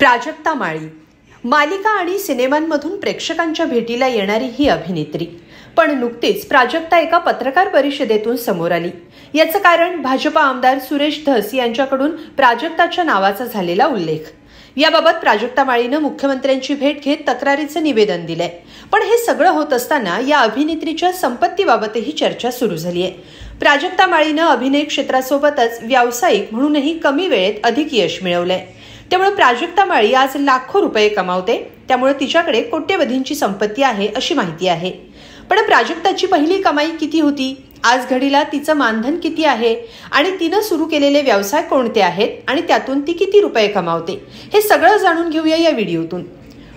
प्राजक्ता माळी मालिका आणि सिनेमांमधून प्रेक्षकांच्या भेटीला येणारी ही अभिनेत्री, पण नुकतीच प्राजक्ता एका पत्रकार परिषदेतून समोर आली। याचं कारण भाजपा आमदार सुरेश धस यांच्याकडून प्राजक्ताच्या नावाचा झालेला उल्लेख। याबाबत प्राजक्ता माळीने मुख्यमंत्र्यांची भेट घेत तक्रारीचं निवेदन दिलंय। पण हे सगळं होत असताना या अभिनेत्रीच्या संपत्तीबाबतही चर्चा सुरू झाली आहे। प्राजक्ता माळीने अभिनय क्षेत्रासोबतच व्यावसायिक म्हणूनही कमी वेळेत अधिक यश मिळवलंय। त्यामुळे प्राजक्ता माळी आज लाखो रुपये कमावते, त्यामुळे तिच्याकडे कोट्यवधींची संपत्ती आहे अशी माहिती आहे। पण प्राजक्ताची पहिली कमाई किती होती, आज घडीला तिचं मानधन किती आहे आणि तिने सुरू केलेले व्यवसाय कोणते आहेत आणि त्यातून ती किती रुपये कमावते, हे सगळं जाणून घेऊया या व्हिडिओतून।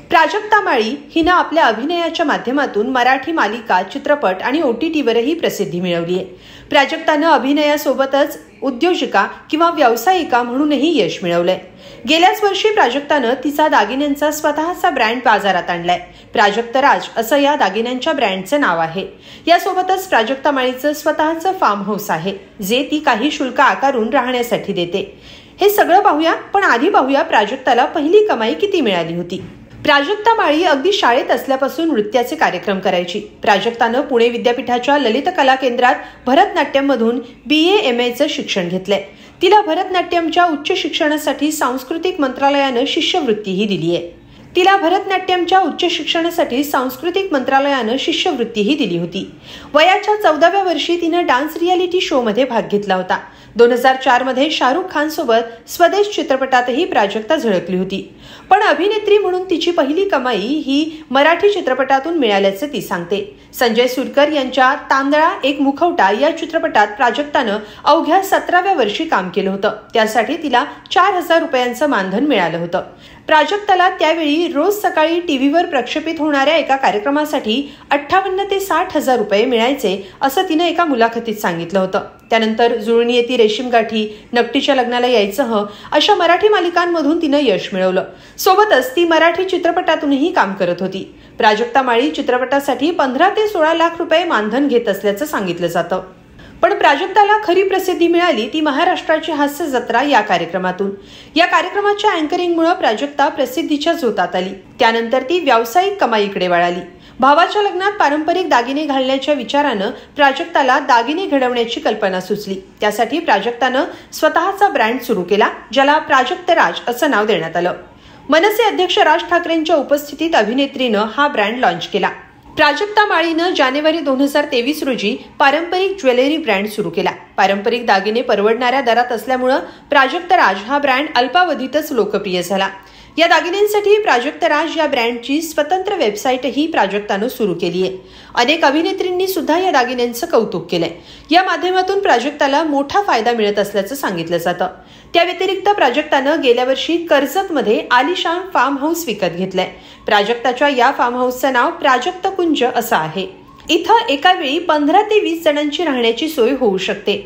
प्राजक्ता माळी हिने आपल्या अभिनयाच्या माध्यमातून मराठी मालिका, चित्रपट आणि OTTवरही प्रसिद्धी मिळवली आहे। प्राजक्ताने अभिनयासोबतच उद्योजिका किंवा व्यावसायिका म्हणूनही यश मिळवलंय। गेल्याच वर्षी प्राजक्ताने तिचा दागिन्यांचा स्वतःचा ब्रँड बाजारात आणलाय। प्राजक्त राज असं या दागिन्यांच्या ब्रँडचं नाव आहे। यासोबतच प्राजक्ता माळीचं स्वतःचं फार्म हाऊस आहे, जे ती काही शुल्क आकारून राहण्यासाठी देते। हे सगळं पाहूया, पण आधी पाहूया प्राजक्ताला पहिली कमाई किती मिळाली होती। प्राजक्ता माळी अगदी शाळेत असल्यापासून नृत्याचे कार्यक्रम करायची। प्राजक्ताने पुणे विद्यापीठाच्या ललित कला केंद्रात भरतनाट्यममधून BA MA शिक्षण घेतलंय। तिला भरतनाट्यमच्या उच्च शिक्षणासाठी सांस्कृतिक मंत्रालयाने शिष्यवृत्तीही दिली आहे। दिली होती। वयाच्या 14व्या वर्षी तिने डान्स रियालिटी शो मध्ये भाग घेतला होता। 2004 मध्ये शाहरुख खान सोबत स्वदेश चित्रपटातही प्राजक्ता झळकली होती। पण अभिनेत्री म्हणून तिची पहिली कमाई ही मराठी चित्रपटातून मिळाल्याचं ती सांगते। संजय सुरकर यांच्या तांदळा एक मुखवटा या चित्रपटात प्राजक्तानं अवघ्या 17व्या वर्षी काम केलं होतं। त्यासाठी तिला 4000 रुपयांचं मानधन मिळालं होतं। प्राजक्ताला त्यावेळी रोज सकाळी टीव्हीवर प्रक्षेपित होणाऱ्या एका कार्यक्रमासाठी 58 ते 60 हजार रुपये मिळायचे असं तिने एका मुलाखतीत सांगितलं होतं। त्यानंतर जुळणी येती रेशीम गाठी, नकटीच्या लग्नाला यायचं अशा मराठी मालिकांमधून तिने यश मिळवलं। सोबतच ती मराठी चित्रपटातूनही काम करत होती। प्राजक्ता माळी चित्रपटासाठी 15 ते 16 लाख रुपये मानधन घेत असल्याचं सांगितलं जातं। पण प्राजक्ताला खरी प्रसिद्धी मिळाली ती महाराष्ट्राची हास्य जत्रा या कार्यक्रमातून। या कार्यक्रमाच्या अँकरिंगमुळे प्राजक्ता प्रसिद्धीच्या झोतात आली। त्यानंतर ती व्यावसायिक कमाईकडे वळाली। भावाच्या लग्नात पारंपरिक दागिने घालण्याच्या विचारानं प्राजक्ताला दागिने घडवण्याची कल्पना सुचली। त्यासाठी प्राजक्तानं स्वतःचा ब्रँड सुरू केला, ज्याला प्राजक्त राज असं नाव देण्यात आलं। मनसे अध्यक्ष राज ठाकरेंच्या उपस्थितीत अभिनेत्रीनं हा ब्रँड लॉन्च केला। प्राजक्ता माळीनं जानेवारी 2023 रोजी पारंपरिक ज्वेलरी ब्रँड सुरू केला। पारंपरिक दागिने परवडणाऱ्या दरात असल्यामुळे प्राजक्त राज हा ब्रँड अल्पावधीतच लोकप्रिय झाला। या दागिन्यांसाठी प्राजक्त राज या ब्रँडची स्वतंत्र वेबसाईटही प्राजक्तानं सुरू केली आहे। अनेक अभिनेत्रींनी सुद्धा या दागिन्यांचं कौतुक केलंय। या माध्यमातून प्राजक्ताला मोठा फायदा मिळत असल्याचं सांगितलं जातं। त्या व्यतिरिक्त प्राजक्तानं गेल्या वर्षी कर्जतमध्ये आलिशान फार्म हाऊस विकत घेतलंय। प्राजक्ताच्या या फार्म हाऊसचं नाव प्राजक्त कुंज असं आहे। इथं एका वेळी 15 ते 20 जणांची राहण्याची सोय होऊ शकते।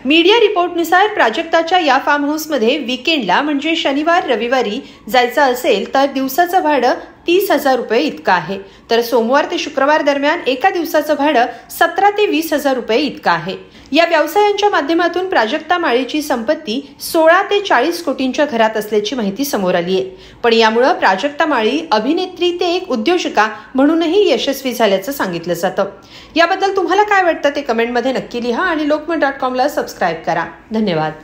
मीडिया रिपोर्टनुसार प्राजक्ताच्या या फार्म हाऊसमध्ये वीकेंडला म्हणजे शनिवार रविवारी जायचं असेल तर दिवसाचं भाडं 30,000 रुपये इतकं आहे, तर सोमवार ते शुक्रवार दरम्यान एका दिवसाचं भाडं 17 ते 20,000 रुपये इतकं आहे। या व्यवसायांच्या माध्यमातून प्राजक्ता माळीची संपत्ती 16 ते 40 कोटींच्या घरात असल्याची माहिती समोर आली आहे। पण यामुळे प्राजक्ता माळी अभिनेत्री ते एक उद्योजिका म्हणूनही यशस्वी झाल्याचं सांगितलं जातं। याबद्दल तुम्हाला काय वाटतं ते कमेंटमध्ये नक्की लिहा आणि lokmat.com ला सबस्क्राईब करा। धन्यवाद।